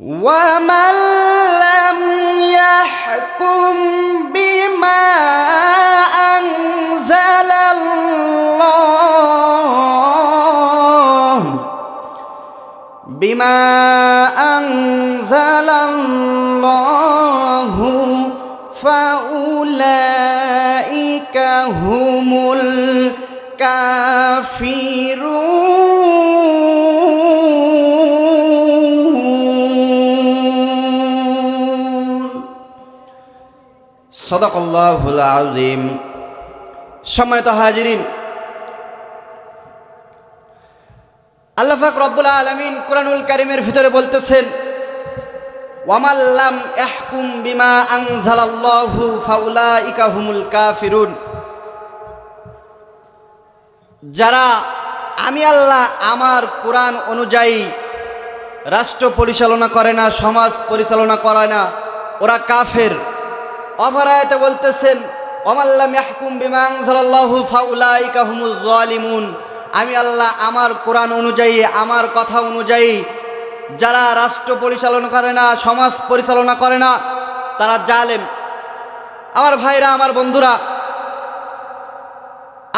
ومن لم يحكم بما أنزل الله فأولئك هم الكافرون صدق الله العظيم। সম্মানিত হাজিরিন, আল্লাহ পাক রব্বুল আলামিন কুরআনুল কারীমের ভিতরে বলতেছেন, ওয়ামান লাম ইয়াহকুম বিমা আনজালাল্লাহু ফাউলাইকা হুমুল কাফিরুন। যারা আমি আল্লাহ আমার কোরআন অনুযায়ী রাষ্ট্র পরিচালনা করে না, সমাজ পরিচালনা করে না, ওরা কাফের। অপর আয়াতে বলতেছেন, ওয়ামান লাম ইয়াহকুম বিমা আনজালাল্লাহু ফাউলাইকা হুমুজ জালিমুন। আমি আল্লাহ আমার কোরআন অনুযায়ী, আমার কথা অনুযায়ী যারা রাষ্ট্র পরিচালনা করে না, সমাজ পরিচালনা করে না, তারা জালেম। আমার ভাইরা, আমার বন্ধুরা,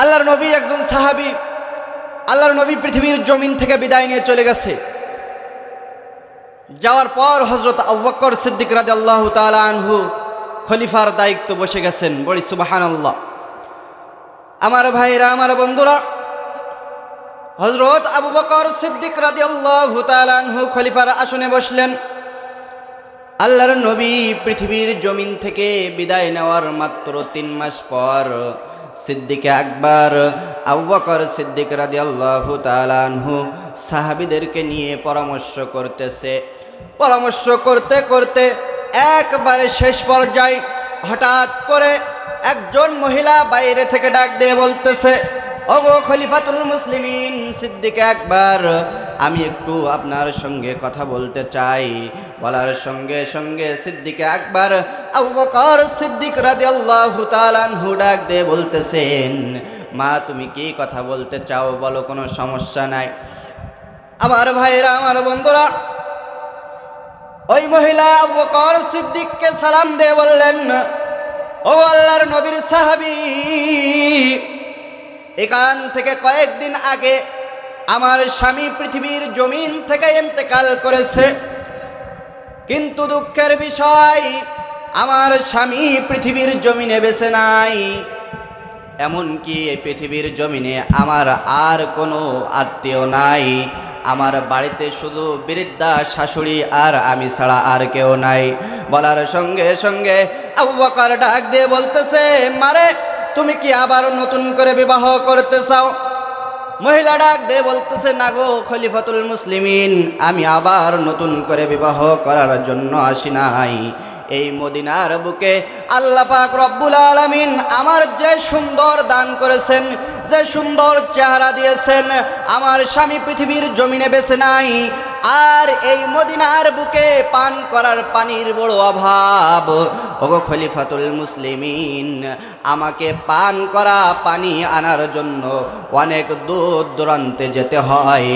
আল্লাহর নবী একজন সাহাবী। আল্লাহর নবী পৃথিবীর জমিন থেকে বিদায় নিয়ে চলে গেছে। যাওয়ার পর হযরত আবু বকর সিদ্দিক রাদিয়াল্লাহু তাআলা আনহু খলিফার দায়িত্ব বসে গেছেন। বলি সুবহানাল্লাহ। আমার ভাইরা, আমার বন্ধুরা, হযরত আবু বকর সিদ্দিক রাদিয়াল্লাহু তাআলা আনহু খলিফার আসনে বসলেন। আল্লাহর নবী পৃথিবীর জমিন থেকে বিদায় নেওয়ার মাত্র 3 মাস পর সিদ্দিক আকবর আবু বকর সিদ্দিক রাদিয়াল্লাহু তাআলা আনহু সাহাবীদেরকে নিয়ে পরামর্শ করতেছে। পরামর্শ করতে করতে একবারে শেষ পর্যায়ে হঠাৎ করে একজন মহিলা বাইরে থেকে ডাক দিয়ে বলতেছে, ওগো খলিফাতুল মুসলিমিন সিদ্দিক আকবর, আমি একটু আপনার সঙ্গে কথা বলতে চাই। বলার সঙ্গে সঙ্গে সিদ্দিক আকবর আবু বকর সিদ্দিক রাদিয়াল্লাহু তাআলা আনহু ডাক দিয়ে বলতেছেন, মা তুমি কি কথা বলতে চাও বলো, কোনো সমস্যা নাই। আমার ভাইরা, আমার বন্ধুরা, ওই মহিলা আবু বকর সিদ্দিককে সালাম দিয়ে বললেন, ও আল্লাহর নবীর সাহাবী, এখান থেকে কয়েকদিন আগে আমার স্বামী পৃথিবীর জমিন থেকে ইন্তেকাল করেছে। কিন্তু দুঃখের বিষয়, আমার স্বামী পৃথিবীর জমিনে বেঁচে নাই। এমনকি এই পৃথিবীর জমিনে আমার আর কোনো আত্মীয় নাই। আমার বাড়িতে শুধু বৃদ্ধা শাশুড়ি আর আমি ছাড়া আর কেউ নাই। বলার সঙ্গে সঙ্গে আবু বকর ডাক দিয়ে বলতেছে, মারে তুমি কি আবার নতুন করে বিবাহ করতে চাও? মহিলা ডাক দিয়ে বলতেছে, না গো খলিফাতুল মুসলিমিন, আমি আবার নতুন করে বিবাহ করার জন্য আসি নাই। এই মদিনার বুকে আল্লাহ পাক রব্বুল আলামিন আমার যে সুন্দর দান করেছেন, যে সুন্দর চেহারা দিয়েছেন, আমার স্বামী পৃথিবীর জমিনে বেঁচে নাই। আর এই মদিনার বুকে পান করার পানির বড় অভাব। ওগো খলিফাতুল মুসলিমিন, আমাকে পান করা পানি আনার জন্য অনেক দূর দূরান্তে যেতে হয়।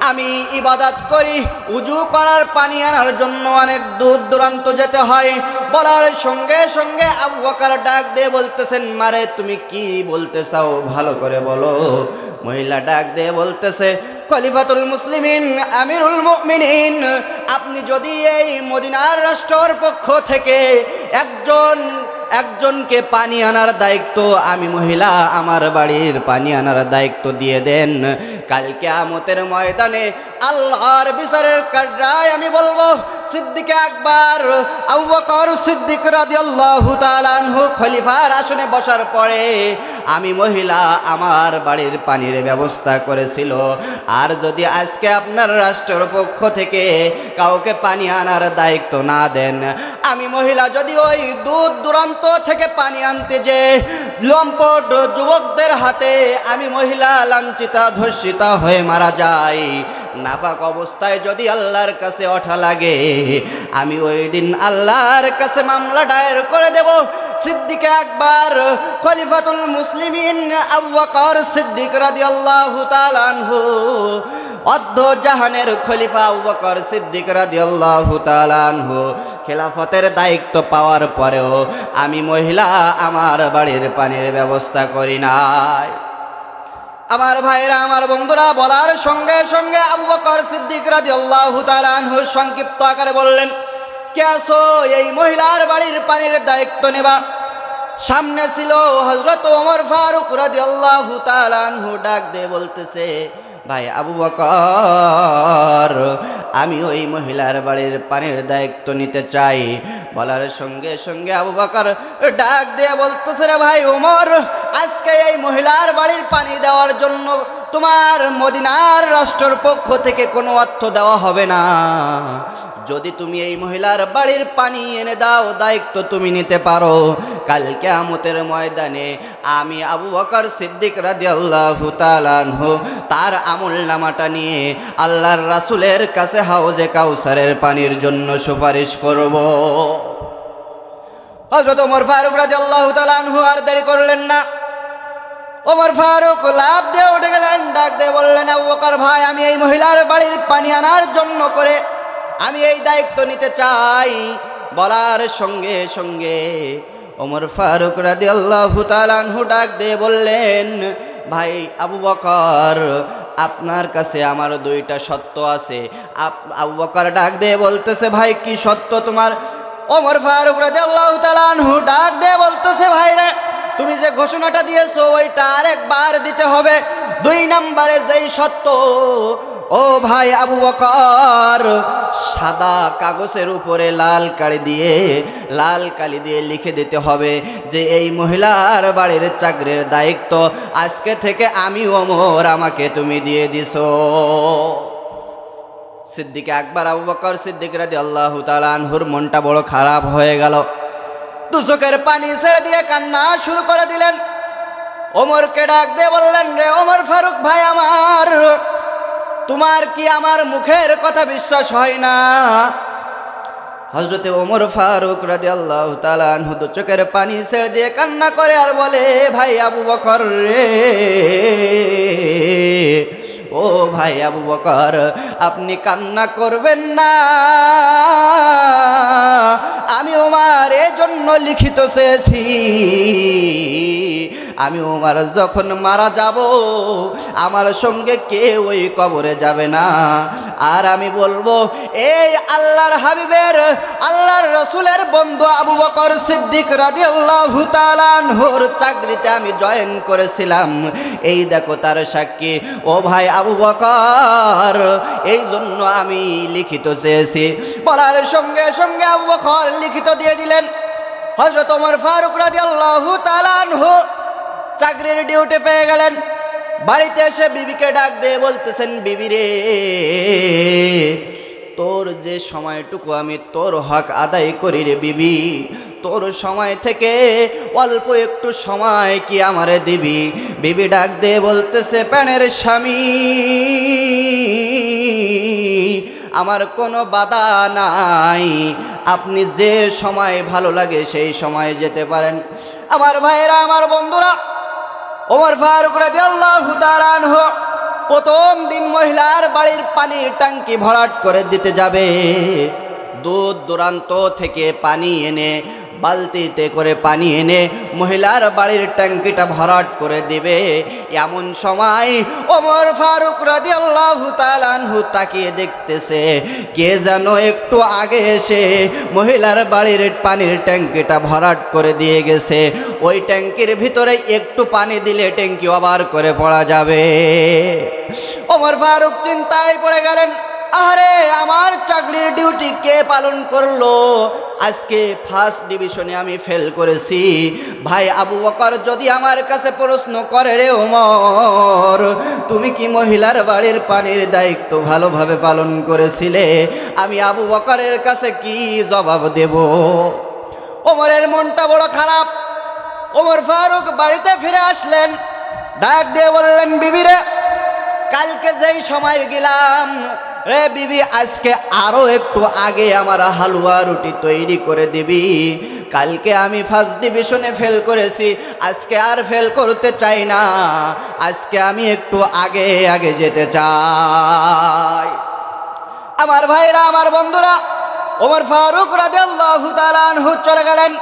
আমি ইবাদত করি, উজু করার পানি আনার জন্য অনেক দূর দূরান্ত যেতে হয়। বলার সঙ্গে সঙ্গে আবু বকর ডাক দিয়ে বলতেছেন, মারে তুমি কি বলতে চাও ভালো করে বলো। মহিলা ডাক দিয়ে বলতেছে, খলিফাতুল মুসলিমিন, আমিরুল মুমিনিন, আপনি যদি এই মদিনার রাষ্ট্রের পক্ষ থেকে একজনকে পানি আনার দায়িত্ব, আমি মহিলা আমার বাড়ির পানি আনার দায়িত্ব দিয়ে দেন, কাল কিয়ামতের ময়দানে আল্লাহর বিচারের কাঠগড়ায় আমি বলবো, সিদ্দিক আকবর আবু বকর সিদ্দিক রাদিয়াল্লাহু তাআলা আনহু খলিফার আসনে বসার পরে আমি মহিলা আমার বাড়ির পানির ব্যবস্থা করেছিল। আর যদি আজকে আপনার রাষ্ট্রের পক্ষ থেকে কাউকে পানি আনার দায়িত্ব না দেন, আমি মহিলা যদি ওই দূর দূরান্ত থেকে পানি আনতে যে লম্পট যুবকদের হাতে আমি মহিলা লাঞ্ছিতা ধর্ষিতা হয়ে মারা যাই, নাপাক অবস্থায় যদি আল্লাহর কাছে ওঠা লাগে, আমি ওই দিন আল্লাহর কাছে মামলা দায়ের করে দেব। সিদ্দিক আকবর খলিফাতুল মুসলিমিন আবু বকর সিদ্দিক রাদিয়াল্লাহু তাআলা আনহু, অর্ধ জাহানের খলিফা আবু বকর সিদ্দিক রাদিয়াল্লাহু তাআলা আনহু খেলাফতের দায়িত্ব পাওয়ার পরেও আমি মহিলা আমার বাড়ির পানির ব্যবস্থা করি নাই। আমার ভাইরা, আমার বন্ধুরা, বলার সঙ্গে সঙ্গে আবু বকর সিদ্দিক রাদিয়াল্লাহু তাআলা আনহু সংক্ষিপ্ত আকারে বললেন, কে আছো এই মহিলার বাড়ির পানির দায়িত্ব নেবা? সামনে ছিল হযরত ওমর ফারুক রাদিয়াল্লাহু তাআলা আনহু, ডাক দিয়ে বলতেছে, ভাই আবু বকর, আমি ওই মহিলার বাড়ির পানির দায়িত্ব নিতে চাই। বলার সঙ্গে সঙ্গে আবু বকর ডাক দিয়ে বলতেছে, রে ভাই ওমর, আজকে এই মহিলার বাড়ির পানি দেওয়ার জন্য তোমার মদিনার রাষ্ট্রের পক্ষ থেকে কোনো অর্থ দেওয়া হবে না। যদি তুমি এই মহিলার বাড়ির পানি এনে দাও, দায়িত্ব তুমি নিতে পারো, কাল কিয়ামতের ময়দানে আমি আবু বকর সিদ্দিক রাদিয়াল্লাহু তাআলা আনহু তার আমলনামাটা নিয়ে আল্লাহর রাসূলের কাছে হাউজে কাউসারের পানির জন্য সুপারিশ করব। হযরত ওমর ফারুক রাদিয়াল্লাহু তাআলা আনহু আর দেরি করলেন না। ওমর ফারুক লাফ দিয়ে উঠে গেলেন, ডাক দিয়ে বললেন, আবু বকর ভাই, আমি এই মহিলার বাড়ির পানি আনার জন্য করে আমি এই দায়িত্ব নিতে চাই। বলার সঙ্গে সঙ্গে ওমর ফারুক রাদিয়াল্লাহু তাআলা আনহু ডাক দিয়ে বললেন, ভাই আবু বকর, আপনার কাছে আমার দুইটা সত্য আছে। আবু বকর ডাক দিয়ে বলতেছে, ভাই কি সত্য তোমার? ওমর ফারুক রাদিয়াল্লাহু তাআলা আনহু ডাক দিয়ে বলতেছে, ভাই রে, তুমি যে ঘোষণাটা দিয়েছো ওইটা আরেকবার দিতে হবে। 2 নম্বরে যেই সত্য, ও ভাই আবু বকর, সাদা কাগজের উপরে লাল কালি দিয়ে লিখে দিতে হবে যে এই মহিলার বাড়ির চাকরির দায়িত্ব আজকে থেকে আমি ওমর, আমাকে তুমি দিয়ে দিছো। সিদ্দিক আকবর আবু বকর সিদ্দিক রাদিয়াল্লাহু তাআলা আনহুর মনটা বড় খারাপ হয়ে গেল। দু চোখের পানি ছেড়ে দিয়ে কান্না শুরু করে দিলেন। ওমরকে ডাক দিয়ে বললেন, রে ওমর ফারুক ভাই আমার, তোমার কি আমার মুখের কথা বিশ্বাস হয় না? হযরতে ওমর ফারুক রাদিয়াল্লাহু তাআলা আনহু দু চোখের পানি ছেড়ে দিয়ে কান্না করে আর বলে, ভাই আবু বকর রে, ও ভাই আবু বকর, আপনি কান্না করবেন না। আমি ওমর এর জন্য লিখিত চেয়েছি, আমি ওমর যখন মারা যাব আমার সঙ্গে কেউ ওই কবরে যাবে না। আর আমি বলবো, এই আল্লাহর হাবিবের, আল্লাহর রাসূলের বন্ধু আবু বকর সিদ্দিক রাদিয়াল্লাহু তাআলা আনহুর চাকরিতে আমি জয়েন করেছিলাম, এই দেখো তার সাক্ষী। ও ভাই আবু বকর, এই জন্য আমি লিখিত চেয়েছি। বলার সঙ্গে সঙ্গে আবু বকর লিখিত দিয়ে দিলেন। হযরত ওমর ফারুক রাদিয়াল্লাহু তাআলা আনহু চাকরির ডিউটি পেয়ে গেলেন। বাড়িতে এসে বিবিকে ডাক দিয়ে বলতেছেন, বিবি রে, তোর যে সময়টুকু আমি তোর হক আদায় করি রে বিবি, তোর সময় থেকে অল্প একটু সময় কি আমারে দিবি? বিবি ডাক দিয়ে বলতেছে, প্রাণের স্বামী, আমার কোনো বাধা নাই, আপনি যে সময় ভালো লাগে সেই সময় যেতে পারেন। আমার ভাইয়েরা, আমার বন্ধুরা, ওমর ফারুক রাদিয়াল্লাহু তাআলা আনহু প্রথম দিন মহিলার বাড়ির পানির ট্যাঙ্কি ভরাট করে দিতে যাবে। দূর দূরান্ত থেকে পানি এনে, বালতিতে করে পানি এনে মহিলার বাড়ির ট্যাঙ্কিটা ভরাট করে দিবে। এমন সময় ওমর ফারুক রাদিয়াল্লাহু তাআলা আনহু তাকিয়ে দেখতেছে, কে যেন একটু আগে এসে মহিলার বাড়ির পানির ট্যাঙ্কিটা ভরাট করে দিয়ে গেছে। ওই ট্যাঙ্কির ভিতরে একটু পানি দিলে ট্যাঙ্কি আবার করে পড়া যাবে। ওমর ফারুক চিন্তায় পড়ে গেলেন, আরে আমার চাকরির ডিউটি কে পালন করলো? আজকে ফার্স্ট ডিভিশনে আমি ফেল করেছি। ভাই আবু বকর যদি আমার কাছে প্রশ্ন করে, রে ওমর, তুমি কি মহিলার বাড়ির পানির দায়িত্ব ভালোভাবে পালন করেছিলে? আমি আবু বকরের কাছে কি জবাব দেব? ওমরের মনটা বড় খারাপ। ওমর ফারুক বাড়িতে ফিরে আসলেন, ডাক দিয়ে বললেন, বিবি রে, কালকে যেই সময় গেলাম, রে বিবি, আজকে আরো একটু আগে আমার হালুয়া রুটি তৈরি করে দিবি। কালকে আমি ফার্স্ট ডিভিশনে ফেল করেছি, আজকে আর ফেল করতে চাই না, আজকে আমি একটু আগে আগে যেতে চাই। আমার ভাইরা, আমার বন্ধুরা, ওমর ফারুক রাদিয়াল্লাহু তাআলা আনহু চলে গেলেন।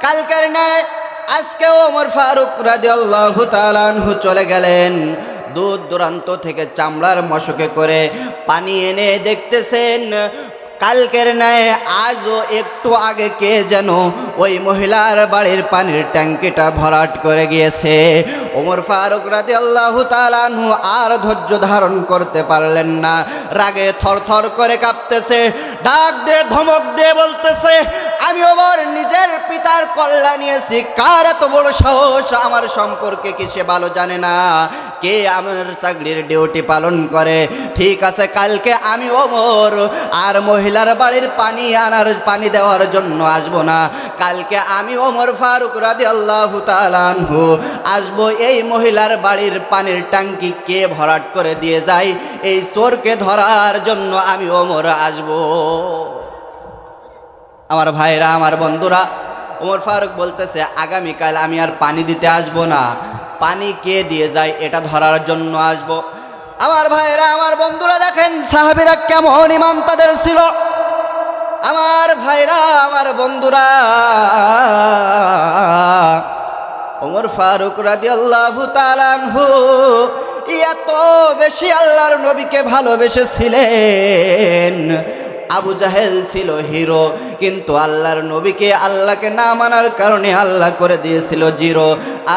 কালকের ন্যায় আজকে ওমর ফারুক রাদিয়াল্লাহু তাআলা আনহু চলে গেলেন। দূর দূরান্ত থেকে চামড়ার মশকে করে পানি এনে দেখতেছেন কালকের ন্যায় আজও একটু আগে কে যেন ওই মহিলার বাড়ির পানির ট্যাঙ্কিটা ভরাট করে গিয়েছে। ওমর ফারুক রাদিয়াল্লাহু তাআলা আনহু আর ধৈর্য ধারণ করতে পারলেন না, রাগে থরথর করে কাঁপতেছে, ডাক দিয়ে ধমক দিয়ে বলতেছে, আমি ওমর নিজের পিতার কল্যাণ নিয়েছি, কার এত বড় সাহস আমার সম্পর্কে কি সে ভালো জানে না? কে আমার চাকরির ডিউটি পালন করে? ঠিক আছে, কালকে আমি ওমর আর মহিলার বাড়ির পানি দেওয়ার জন্য আসবো না, কালকে আমি ওমর ফারুক রাদিয়াল্লাহু তাআলা আনহু আসবো এই মহিলার বাড়ির পানির ট্যাঙ্কি কে ভরাট করে দিয়ে যায় এই চোরকে ধরার জন্য আমি ওমর আসবো। আমার ভাইরা, আমার বন্ধুরা, ওমর ফারুক বলতেছে আগামীকাল আমি আর পানি দিতে আসবো না, পানি কে দিয়ে যায় এটা ধরার জন্য আসবো। আমার ভাইরা, আমার বন্ধুরা, দেখেন সাহাবীরা কেমন ঈমান তাদের ছিল। আমার ভাইরা, আমার বন্ধুরা, ওমর ফারুক রাদিয়াল্লাহু তাআলা আনহু এত বেশি আল্লাহর নবীকে ভালোবেসেছিলেন। আবু জাহেল ছিল হিরো, কিন্তু আল্লাহর নবীকে, আল্লাহকে না মানার কারণে আল্লাহ করে দিয়েছিল জিরো।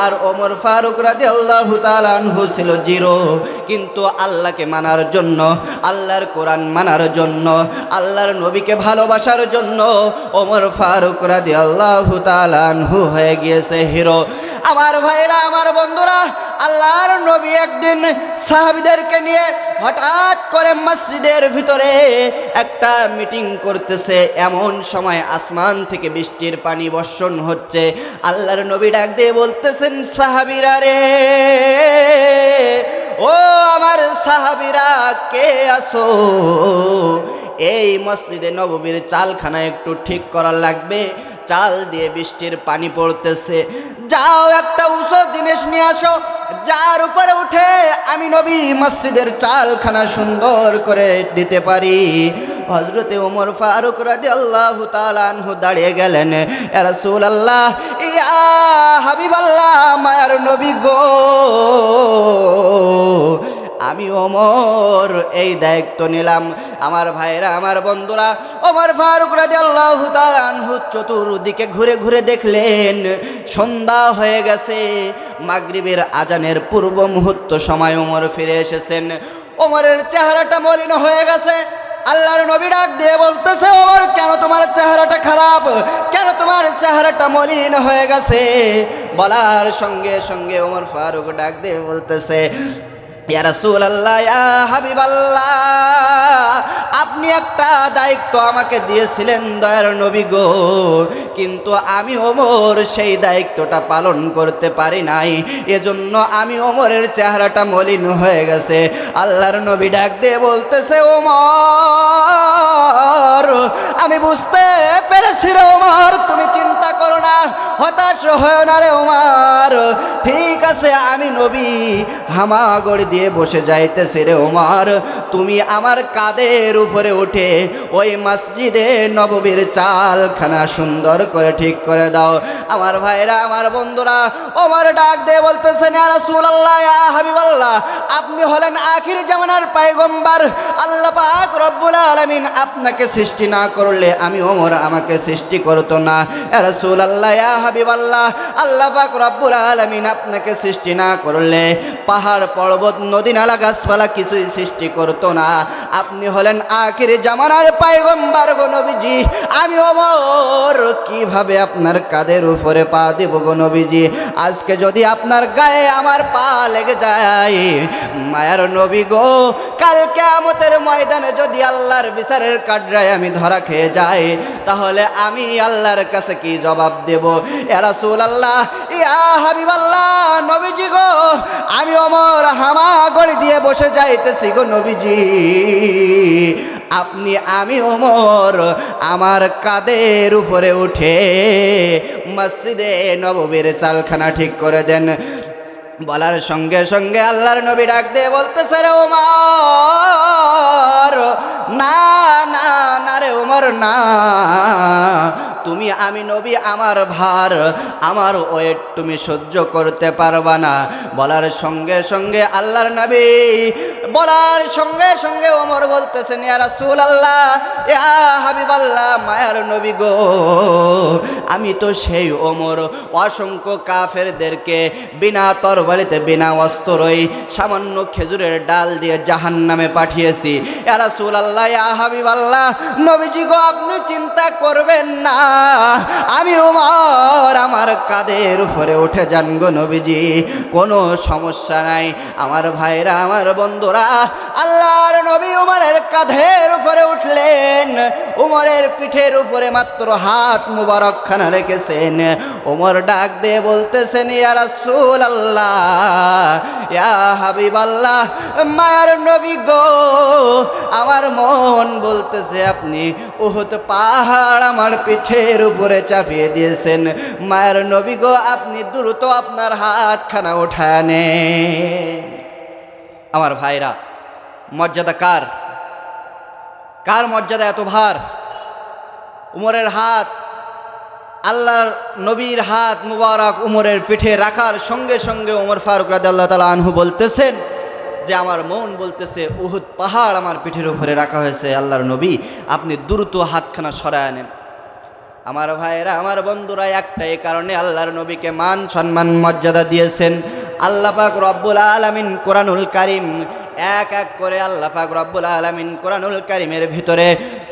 আর ওমর ফারুক রাদিয়াল্লাহু তাআলা আনহু ছিল জিরো, কিন্তু আল্লাহকে মানার জন্য, আল্লাহর কোরআন মানার জন্য, আল্লাহর নবীকে ভালোবাসার জন্য ওমর ফারুক রাদিয়াল্লাহু তাআলা আনহু হয়ে গিয়েছে হিরো। আমার ভাইরা, আমার বন্ধুরা, আল্লাহর নবী একদিন সাহাবীদেরকে নিয়ে হঠাৎ করে মসজিদের ভিতরে একটা মিটিং করতেছে। এমন সময় আসমান থেকে বৃষ্টির পানি বর্ষণ হচ্ছে। আল্লাহর নবী ডাক দিয়ে বলতেছেন, সাহাবীরা রে, ও আমার সাহাবীরা, কে আসো? এই মসজিদে নববীর চালখানা একটু ঠিক করা লাগবে, চাল দিয়ে বৃষ্টির পানি পড়তেছে, যাও একটা উঁচু জিনিস নিয়ে আসো, যার উপরে উঠে আমি নবী মসজিদের চালখানা সুন্দর করে দিতে পারি। হযরতে ওমর ফারুক রাদিয়াল্লাহু তাআলা আনহু দাঁড়িয়ে গেলেন, ইয়া রাসূলুল্লাহ, ইয়া হাবিবাল্লাহ, মায়ার নবী গো, আমি ওমর এই দায়িত্ব নিলাম। আমার ভাইরা, আমার বন্ধুরা, ওমর ফারুক রাদিয়াল্লাহু তাআলা আনহু চতুর্দিকে ঘুরে ঘুরে দেখলেন সন্ধ্যা হয়ে গেছে, মাগরিবের আজানের পূর্ব মুহূর্ত সময় ওমর ফিরে এসেছেন। ওমরের চেহারাটা মলিন হয়ে গেছে। আল্লাহর নবী ডাক দিয়ে বলতেছে, ওমর, কেন তোমার চেহারাটা খারাপ? কেন তোমার চেহারাটা মলিন হয়ে গেছে? বলার সঙ্গে সঙ্গে ওমর ফারুক ডাক দিয়ে বলতেছে, ইয়া রাসূলুল্লাহ, ইয়া হাবিবাল্লাহ, আপনি একটা দায়িত্ব আমাকে দিয়েছিলেন দয়ার নবী গো, কিন্তু আমি ওমর সেই দায়িত্বটা পালন করতে পারি নাই, এজন্য আমি ওমরের চেহারাটা মলিন হয়ে গেছে। আল্লাহর নবী ডাক দিয়ে বলতেছে, ওমর, আমি বুঝতে পেরেছি রে ওমর, তুমি চিন্তা করো না, হতাশ হয় না রে ওমর, ঠিক আছে, আমি নবী হামাগড় দিয়ে বসে যাইতেছে রে ওমর, তুমি আমার কাঁধের উপরে উঠে ওই মসজিদে নববীর চালখানা সুন্দর করে ঠিক করে দাও। আমার ভাইরা, আমার বন্ধুরা, ওমর ডাক দিয়ে বলতেছেন, ইয়া রাসূলুল্লাহ, ইয়া হাবিবাল্লাহ, আপনি হলেন আখির জামানার পয়গম্বর, আল্লাহ পাক রব্বুল আলামিন আপনাকে সৃষ্টি না করলে আমি ওমর আমাকে সৃষ্টি করতো না। ইয়া রাসূলুল্লাহ, ইয়া হাবিবাল্লাহ, আল্লাহ পাক রব্বুল আলামিন আপনাকে সৃষ্টি না করলে পাহাড় পর্বত নদী নালা গাছপালা কিছুই সৃষ্টি করতো না। আপনি হলেন আখির জামানার পয়গম্বর গো নবীজি, আমি ওমর কিভাবে আপনার কাঁধের উপরে পা দেব গো নবীজি? আজকে যদি আপনার গায়ে আমার পা লেগে যায়, মায়ার নবী গো, কাল কিয়ামতের ময়দানে যদি আল্লাহর বিচারের কাঠগড়ায় আমি ধরা খেয়ে যাই, তাহলে আমি আল্লাহর কাছে কি জবাব দেব? ইয়া রাসূলুল্লাহ, ইয়া হাবিবাল্লাহ, নবীজি গো, আমি ওমর হামাগড়ি দিয়ে বসে যাইতেছি গো নবীজি, আপনি আমি ওমর আমার কাঁধের উপরে উঠে মসজিদে নববীর চালখানা ঠিক করে দেন। বলার সঙ্গে সঙ্গে আল্লাহর নবী ডাক দিয়ে বলতেছে, রে ওমর, না না না রে ওমর, না, তুমি আমি নবী, আমার ভার, আমার ওয়েট তুমি সহ্য করতে পারবা না। বলার সঙ্গে সঙ্গে আল্লাহর নবী বলার সঙ্গে সঙ্গে ওমর বলতেছেন, ইয়া রাসূলুল্লাহ, ইয়া হাবিবাল্লাহ, মায়ার নবী গো, আমি তো সেই ওমর অসংখ্য কাফেরদেরকে বিনা তরবারিতে বিনা অস্ত্রই সামান্য খেজুরের ডাল দিয়ে জাহান্নামে পাঠিয়েছি। ইয়া রাসূলুল্লাহ, ইয়া হাবিবাল্লাহ, নবীজি গো, আপনি চিন্তা করবেন না, আমি ওমর আমার কাঁধের উপরে উঠে যান গো নবীজি, কোনো সমস্যা নাই। আমার ভাইরা, আমার বন্ধুরা, আল্লাহর নবী ওমরের কাঁধের উপরে উঠলেন, ওমরের পিঠের উপরে মাত্র হাত মুবারক খানা রেখেছেন। ওমর ডাক দিয়ে বলতেছেন, ইয়া রাসূলুল্লাহ, ইয়া হাবিবাল্লাহ, মায়ার নবী গো, আমার মন বলতেছে আপনি উহুদ পাহাড় আমার পিঠের উপরে চাপিয়ে দিয়েছেন। মায়ার নবী গো, আপনি দ্রুত আপনার হাতখানা উঠায় নেন। আমার ভাইরা, মর্যাদা কার? কার মর্যাদা এত ভার? উমরের হাত, আল্লাহর নবীর হাত মুবারক উমরের পিঠে রাখার সঙ্গে সঙ্গে ওমর ফারুক রাদিয়াল্লাহু তাআলা আনহু বলতেছেন যে আমার মন বলতেছে উহুদ পাহাড় আমার পিঠের উপরে রাখা হয়েছে, আল্লাহর নবী আপনি দ্রুত হাতখানা সরায় নেন। আমার ভাইয়েরা, আমার বন্ধুরা, একটাই কারণে আল্লাহর নবীকে মান সম্মান মর্যাদা দিয়েছেন আল্লাহ পাক রব্বুল আলামিন। কোরআনুল কারীম এক এক করে আল্লাহ পাক রব্বুল আলামিন কোরআনুল কারীমের ভিতরে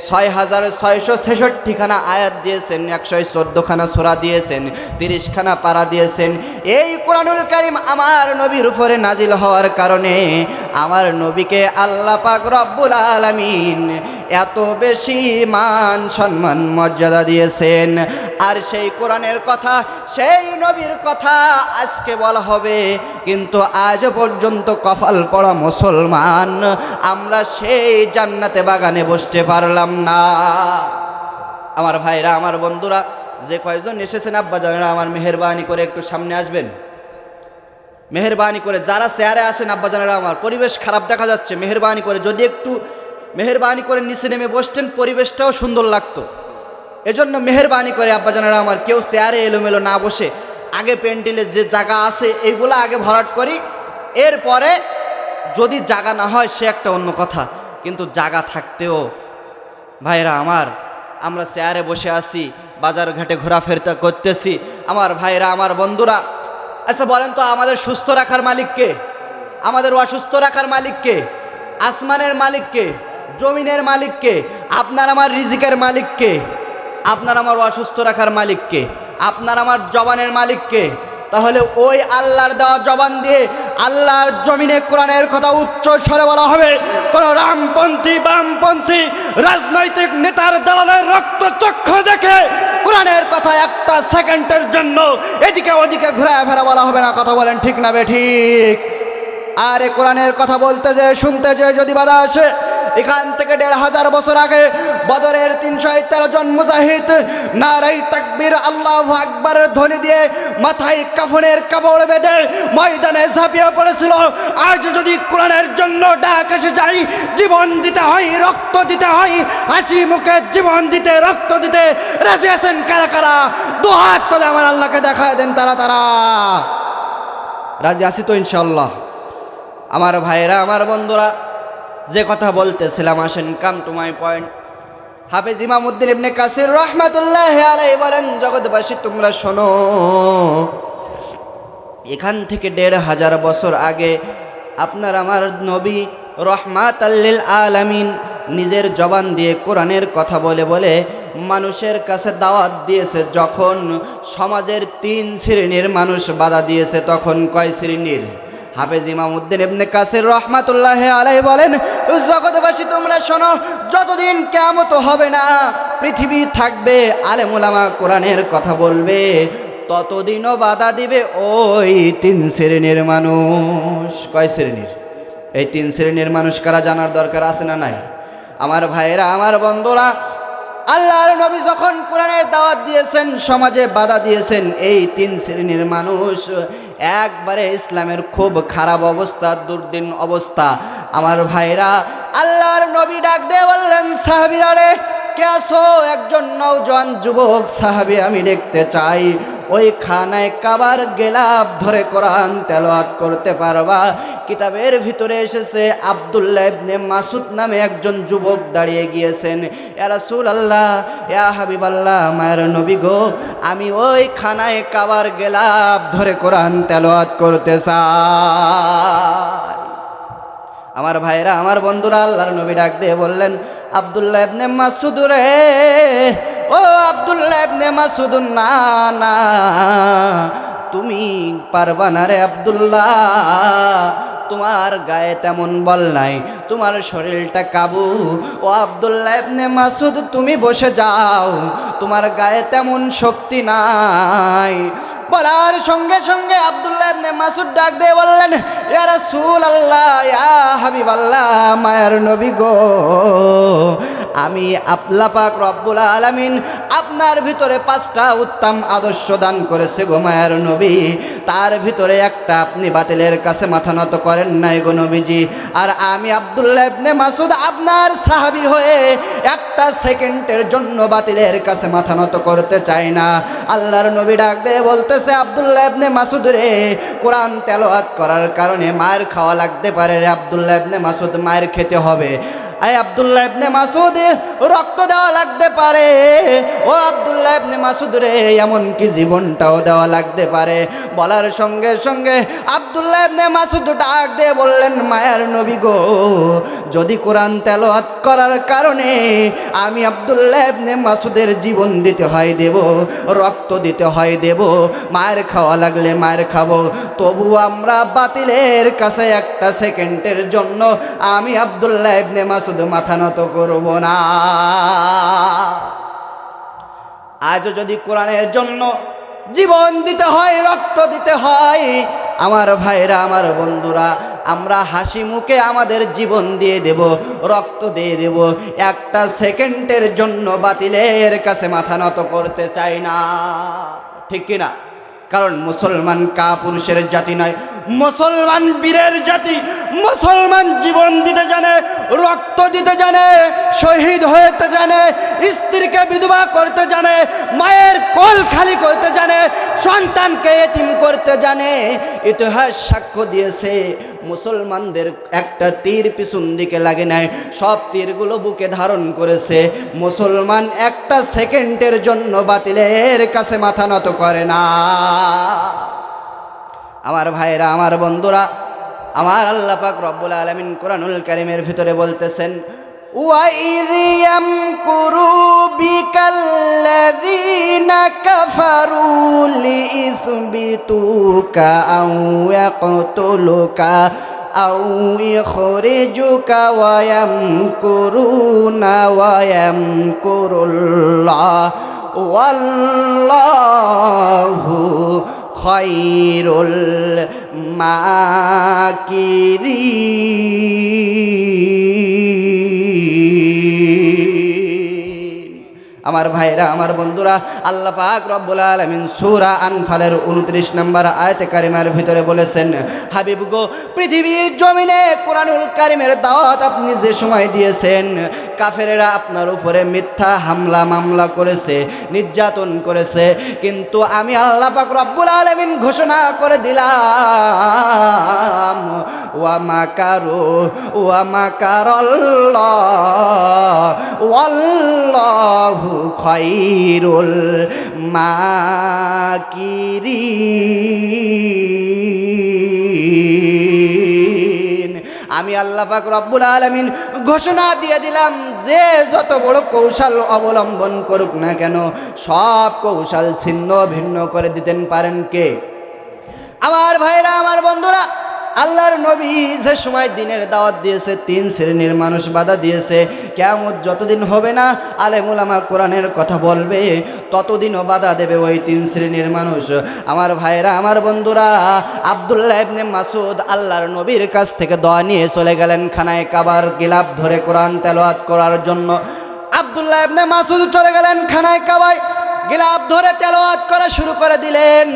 6666 খানা আয়াত দিয়েছেন, 114 খানা সূরা দিয়েছেন, 30 খানা পারা দিয়েছেন। এই কোরআনুল কারীম আমার নবীর উপরে নাজিল হওয়ার কারণে আমার নবীকে আল্লাহ পাক রব্বুল আলামিন এত বেশি মান সম্মান মর্যাদা দিয়েছেন। আর সেই কোরআনের কথা, সেই নবীর কথা আজকে বলা হবে, কিন্তু আজ পর্যন্ত কপাল পড়া মুসলমান আমরা সেই জান্নাতে বাগানে বসতে পারলাম না। আমার ভাইরা, আমার বন্ধুরা, যে কয়জন এসেছেন আব্বা জানেরা, আমার মেহেরবানি করে একটু সামনে আসবেন, মেহেরবানি করে। যারা চেয়ারে আসেন আব্বা জানেরা, আমার পরিবেশ খারাপ দেখা যাচ্ছে, মেহেরবানি করে যদি একটু মেহেরবানি করে নিচে নেমে বসতেন, পরিবেশটাও সুন্দর লাগতো। এজন্য মেহেরবানি করে আব্বা জানেরা আমার, কেউ চেয়ারে এলোমেলো না বসে আগে প্যান্ডেলে যে জায়গা আছে এইগুলো আগে ভরাট করি, এরপরে যদি জায়গা না হয় সে একটা অন্য কথা, কিন্তু জায়গা থাকতেও ভাইরা আমার আমরা চেয়ারে বসে আছি, বাজার ঘাটে ঘোরাফেরা করতেছি। আমার ভাইরা, আমার বন্ধুরা, আচ্ছা বলেন তো, আমাদের সুস্থ রাখার মালিক কে? আমাদের অসুস্থ রাখার মালিক কে? আসমানের মালিক কে? জমিনের মালিক কে? আপনার আমার রিজিকের মালিক কে? আপনার আমার অসুস্থ রাখার মালিক কে? আপনার আমার জবানের মালিক কে? তাহলে ওই আল্লাহর দেওয়া জবান দিয়ে আল্লাহর জমিনে কোরআনের কথা উচ্চ স্বরে বলা হবে, কোন রামপন্থী বামপন্থী রাজনৈতিক নেতার দালালের রক্তচক্ষু দেখে কোরআনের কথা একটা সেকেন্ডের জন্য এদিকে ওদিকে ঘুরায় ফেরা বলা হবে না। কথা বলেন ঠিক না বেঠিক? আর এই কোরআনের কথা বলতে যে শুনতে যে যদি বাধা আসে, এখান থেকে 1500 বছর আগে বদরের 313 জন মুজাহিদ নারায়ে তাকবীর আল্লাহু আকবার ধ্বনি দিয়ে মাথায় কাফনের কাপড় বেঁধে ময়দানে ঝাঁপিয়ে পড়েছিল। আজ যদি কোরআনের জন্য ডাক এসে যায়, জীবন দিতে হয়, রক্ত দিতে হয়, হাসি মুখে জীবন দিতে, রক্ত দিতে রাজি আছেন কারা কারা? দুহাত তুলে আমার আল্লাহকে দেখায় দেন তারা তারা। রাজি আছি তো ইনশাআল্লাহ? আমার ভাইরা, আমার বন্ধুরা, যে কথা বলতেছিলাম, আসেন কাম টু মাই পয়েন্ট। হাফেজ ইমামউদ্দিন ইবনে কাসির রাহমাতুল্লাহি আলাইহি বলেন, জগৎবাসী তোমরা শোনো, এখান থেকে 1500 বছর আগে আপনার আমার নবী রহমাতাল লিল আলামিন নিজের জবান দিয়ে কোরআনের কথা বলে বলে মানুষের কাছে দাওয়াত দিয়েছে। যখন সমাজের 3 শ্রেণীর মানুষ বাধা দিয়েছে, তখন কয় শ্রেণীর? হাফেজ ইমামউদ্দিন ইবনে কাসির রাহমাতুল্লাহি আলাইহি বলেন, জগৎবাসী তোমরা শোনো, যতদিন কিয়ামত হবে না, পৃথিবী থাকবে, আলেম ওলামা কোরআনের কথা বলবে, ততদিনও বাধা দিবে ওই 3 শ্রেণীর মানুষ। কয় শ্রেণীর? এই 3 শ্রেণীর মানুষ কারা জানার দরকার আছে না নাই? আমার ভাইরা, আমার বন্ধুরা, আল্লাহর নবী যখন কোরআনের দাওয়াত দিয়েছেন, সমাজে বাধা দিয়েছেন, এই 3 শ্রেণীর মানুষ একবারে ইসলামের খুব খারাপ অবস্থা, দুর্দিন অবস্থা। আমার ভাইরা, আল্লাহর নবী ডাক দিয়ে বললেন, সাহাবীরা রে, কে আছো? একজন নওজোয়ান যুবক সাহাবী আমি দেখতে চাই। ওই খানায় কাবার গেলাপ ধরে কোরআন তেলাওয়াত করতে পারবা? কিতাবের ভিতরে এসেছে আব্দুল্লাহ ইবনে মাসুদ নামে একজন যুবক দাঁড়িয়ে গিয়েছেন। ইয়া রাসূলুল্লাহ, ইয়া হাবিবাল্লাহ, মায়ের নবী গো, আমি ওই খানায় কাবার গেলাপ ধরে কোরআন তেলাওয়াত করতে চাই। আমার ভাইরা, আমার বন্ধুরা, আল্লাহর নবী ডাক দিয়ে বললেন, আব্দুল্লাহ ইবনে মাসুদ রে, ও আব্দুল্লাহ ইবনে মাসুদ, না না, তুমি পারবা না রে আব্দুল্লাহ, তোমার গায়ে তেমন বল নাই, তোমার শরীরটা কাবু। ও আব্দুল্লাহ ইবনে মাসুদ, তুমি বসে যাও, তোমার গায়ে তেমন শক্তি নাই। বলার সঙ্গে সঙ্গে আব্দুল্লাহ ইবনে মাসুদ ডাক দিয়ে বললেন, ইয়া রাসূলুল্লাহ, ইয়া হাবিবাল্লাহ, মায়ের নবী গো, আমি আল্লাহ পাক রব্বুল আলামিন আপনার ভিতরে 5টা উত্তম আদর্শ দান করেছে গো মায়ের নবী, তার ভিতরে একটা আপনি বাতিলের কাছে মাথা নত করেন নাই গো নবীজি। আর আমি আব্দুল্লাহ ইবনে মাসুদ আপনার সাহাবী হয়ে একটা সেকেন্ডের জন্য বাতিলের কাছে মাথা নত করতে চাই না। আল্লাহর নবী ডাক দিয়ে বলতেছে, আব্দুল্লাহ ইবনে মাসুদ রে, কোরআন তেলাওয়াত করার কারণে মায়ের খাওয়া লাগতে পারে রে আব্দুল্লাহ ইবনে মাসুদ, মায়ের খেতে হবে। আই আব্দুল্লাহ ইবনে মাসুদ, রক্ত দেওয়া লাগতে পারে ও আব্দুল্লাহ ইবনে মাসুদ রে, এমনকি জীবনটাও দেওয়া লাগতে পারে। বলার সঙ্গে সঙ্গে আব্দুল্লাহ ইবনে মাসুদ ডাক দিয়ে বললেন, মায়ের নবী গো, যদি কোরআন তেলাওয়াত করার কারণে আমি আব্দুল্লাহ ইবনে মাসুদের জীবন দিতে হয় দেব, রক্ত দিতে হয় দেব, মায়ের খাওয়া লাগলে মায়ের খাবো, তবু আমরা বাতিলের কাছে একটা সেকেন্ডের জন্য আমি আব্দুল্লাহ ইবনে মাসুদ মাথা নত করব না। আজও যদি কোরআনের জন্য জীবন দিতে হয়, রক্ত দিতে হয়, আমার ভাইরা, আমার বন্ধুরা, আমরা হাসি মুখে আমাদের জীবন দিয়ে দেব, রক্ত দিয়ে দেব, একটা সেকেন্ডের জন্য বাতিলের কাছে মাথা নত করতে চাই না, ঠিক কিনা? কারণ মুসলমান কাপুরুষের জাতি নয়, মুসলমান বীরের জাতি। মুসলমান জীবন দিতে জানে, রক্ত দিতে জানে, শহীদ হতে জানে, স্ত্রীকে বিধবা করতে জানে, মায়ের কোল খালি করতে জানে, সন্তানকে এতিম করতে জানে। ইতিহাস সাক্ষ্য দিয়েছে, মুসলমানদের একটা তীর পিছন দিকে লাগে নাই, সব তীরগুলো বুকে ধারণ করেছে। মুসলমান একটা সেকেন্ডের জন্য বাতিলের কাছে মাথা নত করে না। আমার ভাইরা, আমার বন্ধুরা, আমার আল্লাহ পাক রব্বুল আলামিন কোরআনুল কারীমের ভিতরে বলতেছেন, وَإِذْ يَمْكُرُ بِكَ الَّذِينَ كَفَرُوا لِيُثْبِتُوكَ أَوْ يَقْتُلُوكَ أَوْ يُخْرِجُوكَ وَيَمْكُرُونَ وَيَمْكُرُ اللَّهُ وَاللَّهُ খায়রুল মাকিরিন। আমার ভাইরা, আমার বন্ধুরা, আল্লাহ পাক রব্বুল আলামিন সূরা আনফালের 29 নম্বর আয়াতে কারিমার ভিতরে বলেছেন, হাবিব গো, পৃথিবীর জমিনে কোরআনুল কারীমের দাওয়াত আপনি যে সময় দিয়েছেন, কাফেরেরা আপনার উপরে মিথ্যা হামলা মামলা করেছে, নির্যাতন করেছে, কিন্তু আমি আল্লাহ পাক রব্বুল আলামিন ঘোষণা করে দিলাম, ওয়া মাকারু ওয়া মাকারাল্লাহ ওয়াল্লাহু খায়রুল মাকিরিন। আমি আল্লাহ পাক রব্বুল আলামিন ঘোষণা দিয়ে দিলাম, যে যত বড় কৌশল অবলম্বন করুক না কেন, সব কৌশল ছিন্ন ভিন্ন করে দিতেন পারেন কে? আমার ভাইরা, আমার বন্ধুরা, আল্লাহর নবী যে সময় দিনের দাওয়াত দিয়েছে, 3 শ্রেণীর মানুষ বাধা দিয়েছে। কিয়ামত যতদিন হবে না আলেম ওলামা কোরআনের কথা বলবে, ততদিনও বাধা দেবে ওই 3 শ্রেণীর মানুষ। আমার ভাইরা, আমার বন্ধুরা, আব্দুল্লাহ ইবনে মাসুদ আল্লাহর নবীর কাছ থেকে দোয়া নিয়ে চলে গেলেন খানায় কাবার গিলাফ ধরে কোরআন তেলাওয়াত করার জন্য। আব্দুল্লাহ ইবনে মাসুদ চলে গেলেন খানায় কাবায়, গিলাফ ধরে তেলাওয়াত করা শুরু করে দিলেন।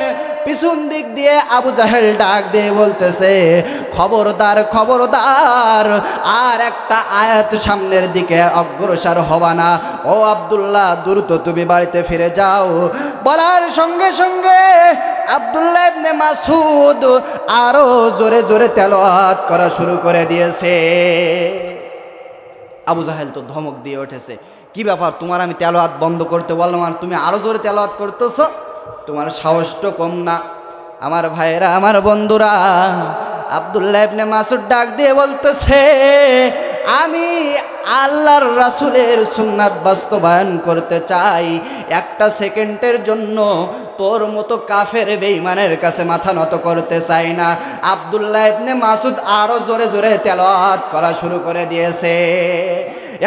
পিছন দিক দিয়ে আবু জাহেল ডাক দিয়ে বলতেছে, খবরদার খবরদার, আর একটা আয়াত সামনের দিকে অগ্রসর হবা না। ও আব্দুল্লাহ, দ্রুত তুমি বাড়িতে ফিরে যাও। বলার সঙ্গে সঙ্গে আব্দুল্লাহ ইবনে মাসুদ আরো জোরে জোরে তেলাওয়াত করা শুরু করে দিয়েছে। আবু জাহেল তো ধমক দিয়ে উঠেছে, কি ব্যাপার, তোমার আমি তেলাওয়াত বন্ধ করতে বললাম আর তুমি আরো জোরে তেলাওয়াত করতেছো, তোমার সাহস তো কম না। আমার ভাইয়েরা, আমার বন্ধুরা, আব্দুল্লাহ ইবনে মাসুদ ডাক দিয়ে বলতেছে, আমি আল্লাহর রাসূলের সুন্নাত বাস্তবায়ন করতে চাই, একটা সেকেন্ডের জন্য তোর মতো কাফের বেঈমানের কাছে মাথা নত করতে চাই না। আব্দুল্লাহ ইবনে মাসুদ আরো জোরে জোরে তেলাওয়াত করা শুরু করে দিয়েছে।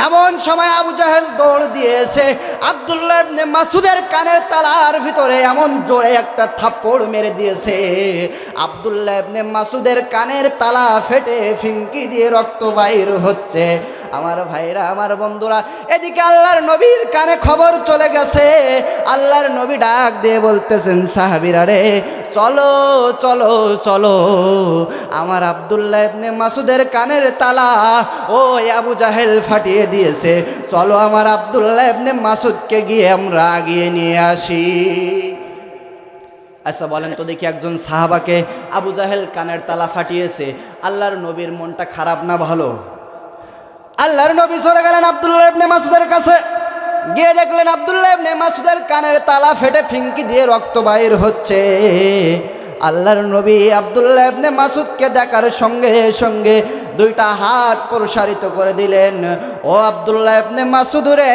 এমন সময় আবু জাহেল দৌড় দিয়েছে, আব্দুল্লাহ ইবনে মাসুদের কানের তালার ভিতরে এমন জোরে একটা থাপ্পড় মেরে দিয়েছে, আব্দুল্লাহ ইবনে মাসুদের কানের তালা ফেটে ফিনকি দিয়ে রক্ত বাইর হচ্ছে। আমার ভাইরা, আমার বন্ধুরা, এদিকে আল্লাহর নবীর কানে খবর চলে গেছে। আল্লাহর নবী ডাক দিয়ে বলতেছেন, সাহাবীরা রে, চলো চলো চলো, আমার আব্দুল্লাহ ইবনে মাসুদের কানের তালা ও আবু জাহেল ফাটিয়ে দিয়েছে, চলো আমার আব্দুল্লাহ ইবনে মাসুদকে গিয়ে আমরা আগিয়ে নিয়ে আসি। আচ্ছা বলেন তো দেখি, একজন সাহাবাকে আবু জাহেল কানের তালা ফাটিয়েছে, আল্লাহর নবীর মনটা খারাপ না ভালো? আল্লাহর নবী চলে গেলেন আব্দুল্লাহ ইবনে মাসুদের কাছে, গিয়ে দেখলেন আব্দুল্লাহ ইবনে মাসুদের কানের তালা ফেটে ফিনকি দিয়ে রক্ত বাইর হচ্ছে। আল্লাহর নবী আব্দুল্লাহ ইবনে মাসুদকে দেখার সঙ্গে সঙ্গে 2টা হাত প্রসারিত করে দিলেন, ও আব্দুল্লাহ ইবনে মাসুদ রে,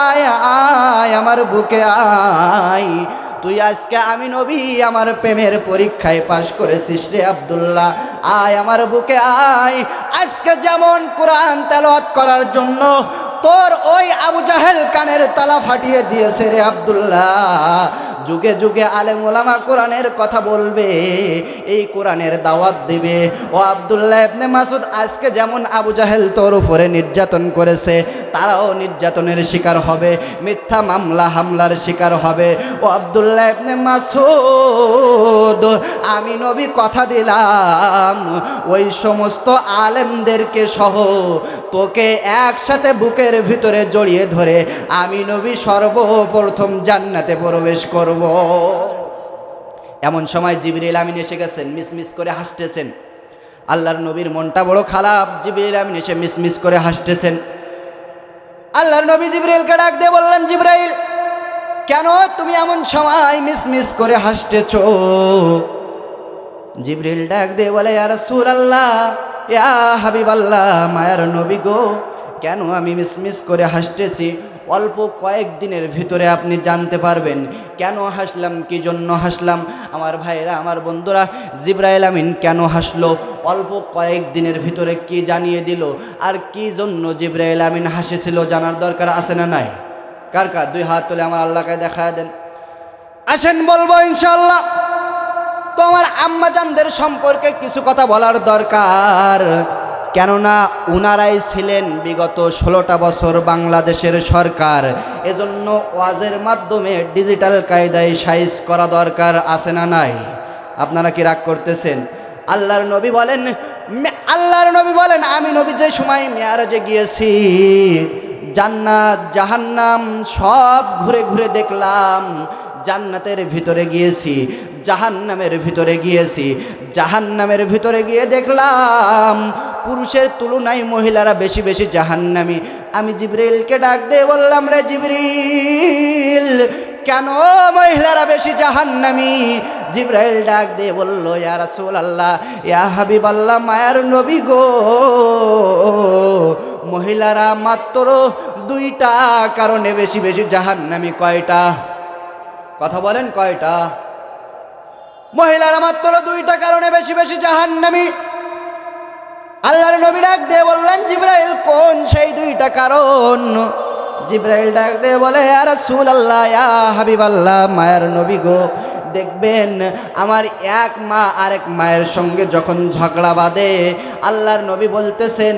আয় আয় আমার বুকে আয়, তুই আজকে আমি নবী আমার প্রেমের পরীক্ষায় পাশ করেছিস রে আব্দুল্লাহ, আয় আমার বুকে আয়। আজকে যেমন কোরআন তেলাওয়াত করার জন্য তোর ওই আবু জাহেল কানের তালা ফাটিয়ে দিয়েছে রে আব্দুল্লাহ, যুগে যুগে আলেম ওলামা কোরআনের কথা বলবে, এই কোরআনের দাওয়াত দিবে। ও আব্দুল্লাহ ইবনে মাসুদ, আজকে যেমন আবু জাহেল তোর উপরে নির্যাতন করেছে, তারাও নির্যাতনের শিকার হবে, মিথ্যা মামলা হামলার শিকার হবে। ও আব্দুল্লাহ ইবনে মাসুদ, আমি নবী কথা দিলাম, ওই সমস্ত আলেমদেরকে সহ তোকে একসাথে বুকের ভিতরে জড়িয়ে ধরে আমি নবী সর্বপ্রথম জান্নাতে প্রবেশ করব। এমন সময় জিবরিল আমিন এসে গেছেন, মিসমিস করে হাসতেছেন। আল্লাহর নবীর মনটা বড় খারাপ, জিবরিল আমিন এসে মিসমিস করে হাসতেছেন। আল্লাহর নবী জিবরিলকে ডাক দিয়ে বললেন, জিবরাইল, কেন তুমি এমন সময় মিসমিস করে হাসতেছো? জিবরিল ডাক দিয়ে বলে, ইয়া রাসূলুল্লাহ, ইয়া হাবিবাল্লাহ, মায়ার নবী গো, কেন আমি মিসমিস করে হাসতেছি? অল্প কয়েকদিনের ভিতরে আপনি জানতে পারবেন কেন হাসলাম, কি জন্য হাসলাম। আমার ভাইরা, আমার বন্ধুরা, জিবরাইল আমিন কেন হাসলো, অল্প কয়েকদিনের ভিতরে কি জানিয়ে দিল, আর কি জন্য জিবরাইল আমিন হাসেছিল জানার দরকার আছে না নাই? কার কার 2 হাত তুলে আমার আল্লাহকে দেখা দেন। আসেন বলবো ইনশাআল্লাহ। তো আমার আম্মাজানদের সম্পর্কে কিছু কথা বলার দরকার, কেননা উনারাই ছিলেন বিগত 16টা বছর বাংলাদেশের সরকার। এজন্য ওয়াজের মাধ্যমে ডিজিটাল কায়দায় সাইজ করা দরকার আছে না নাই? আপনারা কি রাগ করতেছেন? আল্লাহর নবী বলেন, আমি নবী যে সময় মেরাজে গিয়েছি, জান্নাত জাহান্নাম সব ঘুরে ঘুরে দেখলাম। জান্নাতের ভিতরে গিয়েছি, জাহান্নামের ভিতরে গিয়েছি, জাহান্নামের ভিতরে গিয়ে দেখলাম পুরুষের তুলনায় মহিলারা বেশি বেশি জাহান্নামী। আমি জিবরিলকে ডাক দিয়ে বললাম, রে জিবরিল, কেন মহিলারা বেশি জাহান্নামী? জিবরাইল ডাক দিয়ে বলল, ইয়া রাসূলুল্লাহ, ইয়া হাবিবাল্লাহ, মায়ার নবী গো, মহিলারা মাত্র 2টা কারণে বেশি বেশি জাহান্নামী। কয়টা? কথা বলেন, কয়টা? মহিলারা মাত্র দুইটা কারণে বেশি বেশি জাহান্নামী। আল্লাহর নবী ডাক দিয়ে বললেন, জিবরাইল কোন সেই দুইটা কারণ? জিবরাইল ডাক দিয়ে বলে, ইয়া রাসূলুল্লাহ, ইয়া হাবিবাল্লাহ, মায়ের নবী গো, দেখবেন আমার এক মা আরেক মায়ের সঙ্গে যখন ঝগড়া বাঁধে, আল্লাহর নবী বলতেছেন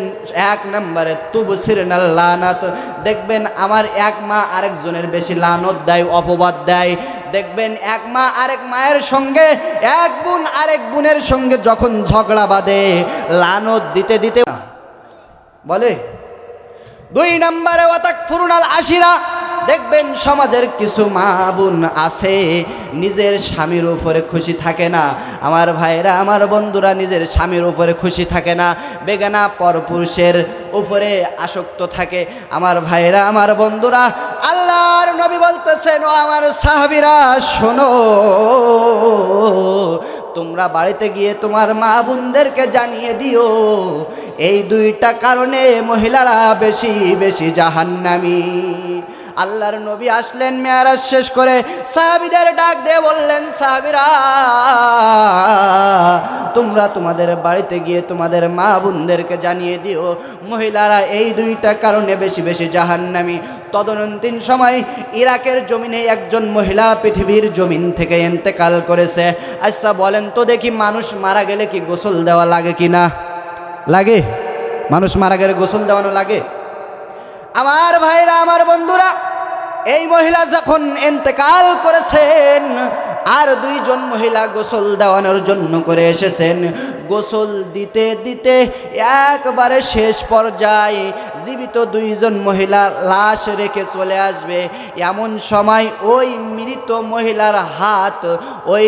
এক নম্বরে তুবসিরনাল লানাত, দেখবেন আমার এক মা আরেকজনের বেশি লানত দেয়, অপবাদ দেয়। দেখবেন এক মা আরেক মায়ের সঙ্গে, এক বোন আরেক বোনের সঙ্গে যখন ঝগড়া বাঁধে, লানত দিতে দিতে বলে। দুই নম্বরে ওয়াতাকফুরুনাল আশিরা, দেখবেন সমাজের কিছু মা বোন আছে নিজের স্বামীর উপরে খুশি থাকে না। আমার ভাইরা, আমার বন্ধুরা, নিজের স্বামীর উপরে খুশি থাকে না, বেগানা পরপুরুষের উপরে আসক্ত থাকে। আমার ভাইরা, আমার বন্ধুরা, আল্লাহর নবী বলতেছেন, ও আমার সাহাবীরা শোনো, তোমরা বাড়িতে গিয়ে তোমার মা বোনদেরকে জানিয়ে দিও, এই দুইটা কারণে মহিলারা বেশি বেশি জাহান্নামী। আল্লাহর নবী আসলেন মেরাজ শেষ করে, সাহাবীদের ডাক দিয়ে বললেন, সাহাবীরা তোমরা তোমাদের বাড়িতে গিয়ে তোমাদের মা বোনদেরকে জানিয়ে দিও, মহিলারা এই দুইটা কারণে বেশি বেশি জাহান্নামী। তদনন্তীন সময় ইরাকের জমিনে একজন মহিলা পৃথিবীর জমিন থেকে ইন্তেকাল করেছে। আচ্ছা বলেন তো দেখি, মানুষ মারা গেলে কি গোসল দেওয়া লাগে কি না লাগে? মানুষ মারা গেলে গোসল দেওয়ানো লাগে? আমার ভাইরা, আমার বন্ধুরা, এই মহিলা যখন ইন্তেকাল করেছেন, আর দুইজন মহিলা গোসল দেওয়ানোর জন্য করে এসেছেন। গোসল দিতে দিতে একবারে শেষ পর্যায়ে জীবিত দুইজন মহিলা লাশ রেখে চলে আসবে, এমন সময় ওই মৃত মহিলার হাত, ওই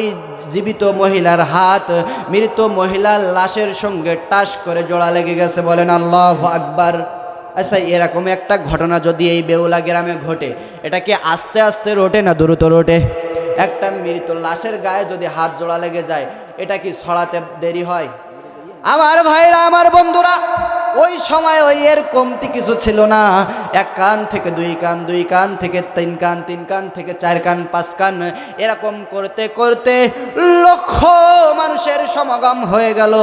জীবিত মহিলার হাত মৃত মহিলার লাশের সঙ্গে টাস করে জোড়া লেগে গেছে। বলেন আল্লাহু আকবার। আচ্ছা, এরকম একটা ঘটনা যদি এই বেউলা গ্রামে ঘটে, এটা কি আস্তে আস্তে রোটে না দ্রুত রোটে? একটা মৃত লাশের গায়ে যদি হাত জোড়া লেগে যায়, এটা কি ছড়াতে দেরি হয়? আমার ভাইরা, আমার বন্ধুরা, ওই সময় ওই এর কমতি কিছু ছিল না। এক কান থেকে দুই কান, দুই কান থেকে তিন কান, তিন কান থেকে চার কান, পাঁচ কান, এরকম করতে করতে লক্ষ মানুষের সমাগম হয়ে গেল।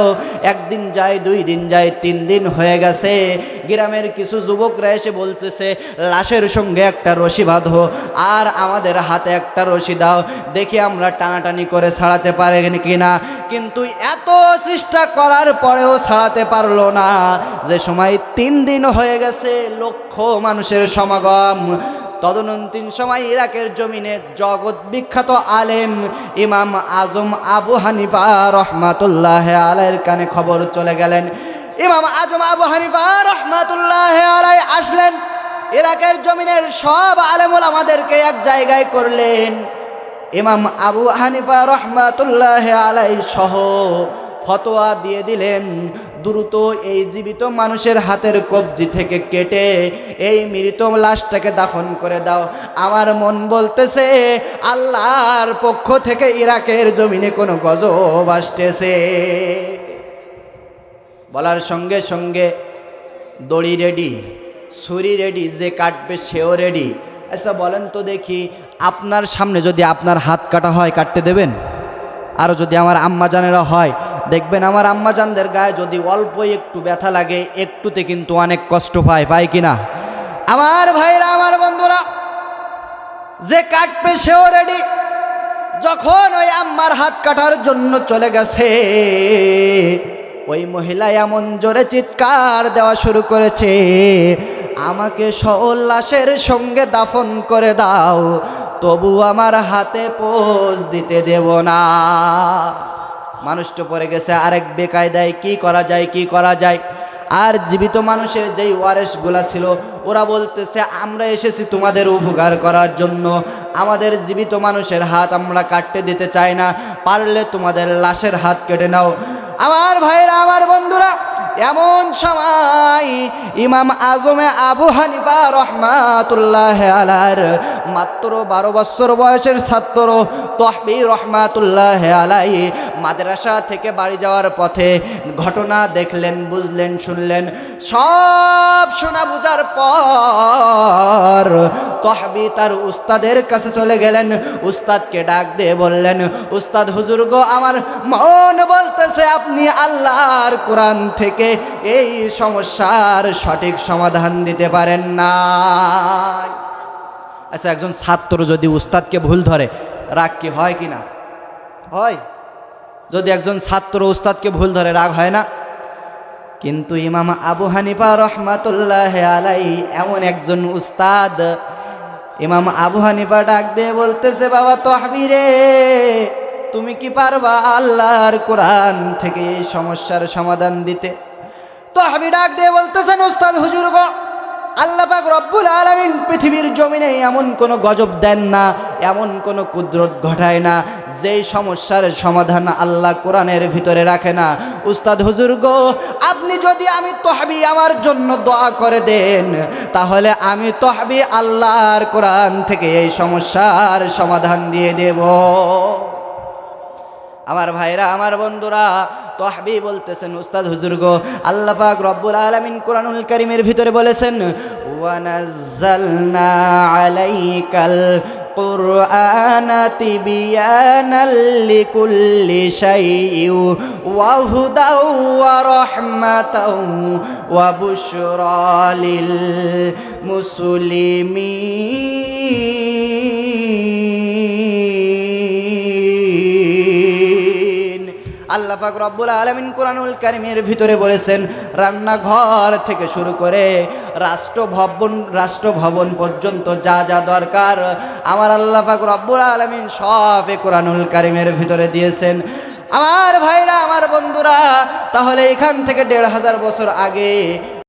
একদিন যায়, দুই দিন যায়, তিন দিন হয়ে গেছে। গ্রামের কিছু যুবকরা এসে বলতেছে, লাশের সঙ্গে একটা রশি বাঁধো আর আমাদের হাতে একটা রশি দাও, দেখি আমরা টানাটানি করে ছাড়াতে পারে কিনা। কিন্তু এত চেষ্টা করার পরেও ছাড়াতে পারলো না। যে সময় 3 দিন হয়ে গেছে, লক্ষ মানুষের সমাগম। তদনন্তীন সময় ইরাকের জমিনে জগৎ বিখ্যাত আলেম ইমাম আজম আবু হানিফা রহমাতুল্লাহ আলাইহির কানে খবর চলে গেলেন। ইমাম আজম আবু হানিফা রহমাতুল্লাহ আলাইহি আসলেন, ইরাকের জমিনের সব আলেম ওলামাদেরকে এক জায়গায় করলেন। ইমাম আবু হানিফা রহমাতুল্লাহ আলাইহি সহ ফতোয়া দিয়ে দিলেন, দ্রুত এই জীবিত মানুষের হাতের কবজি থেকে কেটে এই মৃত লাশটাকে দাফন করে দাও। আমার মন বলতেছে, আল্লাহর পক্ষ থেকে ইরাকের জমিনে কোনো গজব আসতেছে। বলার সঙ্গে সঙ্গে দড়ি রেডি, ছুরি রেডি, যে কাটবে সেও রেডি। আচ্ছা বলেন তো দেখি, আপনার সামনে যদি আপনার হাত কাটা হয়, কাটতে দেবেন? আরও যদি আমার আম্মাজানেরা হয়, দেখবেন আমার আম্মাজানদের গায়ে যদি অল্প একটু ব্যথা লাগে, একটুতে কিন্তু অনেক কষ্ট পায় কি না? আমার ভাইরা, আমার বন্ধুরা, যে কাটবে সেও রেডি। যখন ওই আম্মার হাত কাটার জন্য চলে গেছে, ওই মহিলা এমন জোরে চিৎকার দেওয়া শুরু করেছে, আমাকে লাশের সঙ্গে দাফন করে দাও, তবু আমার হাতে পোজ দিতে দেব না। মানুষটা পড়ে গেছে আরেক বেকায়দায়, কি করা যায়, কি করা যায়। আর জীবিত মানুষের যেই ওয়ারেসগুলা ছিল, ওরা বলতেছে, আমরা এসেছি তোমাদের উপকার করার জন্য, আমাদের জীবিত মানুষের হাত আমরা কাটতে দিতে চাই না, পারলে তোমাদের লাশের হাত কেটে নাও। আমার ভাইরা, আমার বন্ধুরা, এমন সময় ইমাম আজমে আবু হানিফা রহমাতুল্লাহ আলাইহির মাত্র 12 বছর বয়সের ছাত্র তহবি রহমাতুল্লাহ আলাইহি মাদ্রাসা থেকে বাড়ি যাওয়ার পথে ঘটনা দেখলেন, বুঝলেন, শুনলেন। সব শোনা বুঝার পর তহবি তার উস্তাদের কাছে চলে গেলেন, উস্তাদকে ডাক দিয়ে বললেন, উস্তাদ হুজুর গো, আমার মন বলতেছে আপনি আল্লাহর কোরআন থেকে এই সমস্যার সঠিক সমাধান দিতে পারেন না। আচ্ছা, একজন ছাত্র যদি উস্তাদকে ভুল ধরে রাগ কি হয় কি না হয়? যদি একজন ছাত্র উস্তাদকে ভুল ধরে রাগ হয় না? কিন্তু ইমাম আবু হানিফা রহমাতুল্লাহ আলাইহি এমন একজন উস্তাদ, ইমাম আবু হানিফা ডাক দিয়ে বলতেছে, বাবা তহবি রে, তুমি কি পারবা আল্লাহর কোরআন থেকে এই সমস্যার সমাধান দিতে? তহবি ডাক দিয়ে বলতেছেন, উস্তাদ হুজুর গো, আল্লাহ পাক রব্বুল আলামিন পৃথিবীর জমিনে এমন কোনো গজব দেন না, এমন কোনো কুদরত ঘটায় না যেই সমস্যার সমাধান আল্লাহ কোরআনের ভিতরে রাখে না। উস্তাদ হুজুর গো, আপনি যদি আমি তহবি আমার জন্য দোয়া করে দেন, তাহলে আমি তহবি আল্লাহর কোরআন থেকে এই সমস্যার সমাধান দিয়ে দেব। আমার ভাইরা, আমার বন্ধুরা, তহবি বলতেছেন উস্তাদ হুজুর গো, আল্লাহ পাক রব্বুল আলামিন কোরআনুল কারীমের ভিতরে বলেছেন, ওয়া নাযালনা আলাইকাল কুরআনা তিবিয়ানাল লিকুল্লি শাইইন ওয়া হুদাও ওয়া রাহমাতাও ওয়া বুশরা লিল মুসলিমিন। আল্লাহ পাক রব্বুল আলামিন কোরআনুল কারীমের ভিতরে বলেছেন, রান্নাঘর থেকে শুরু করে রাষ্ট্রভবন পর্যন্ত যা যা দরকার আমার আল্লাহ পাক রব্বুল আলামিন সব কোরআনুল কারীমের ভিতরে দিয়েছেন। আমার ভাইরা, আমার বন্ধুরা, তাহলে এখান থেকে 1500 বছর আগে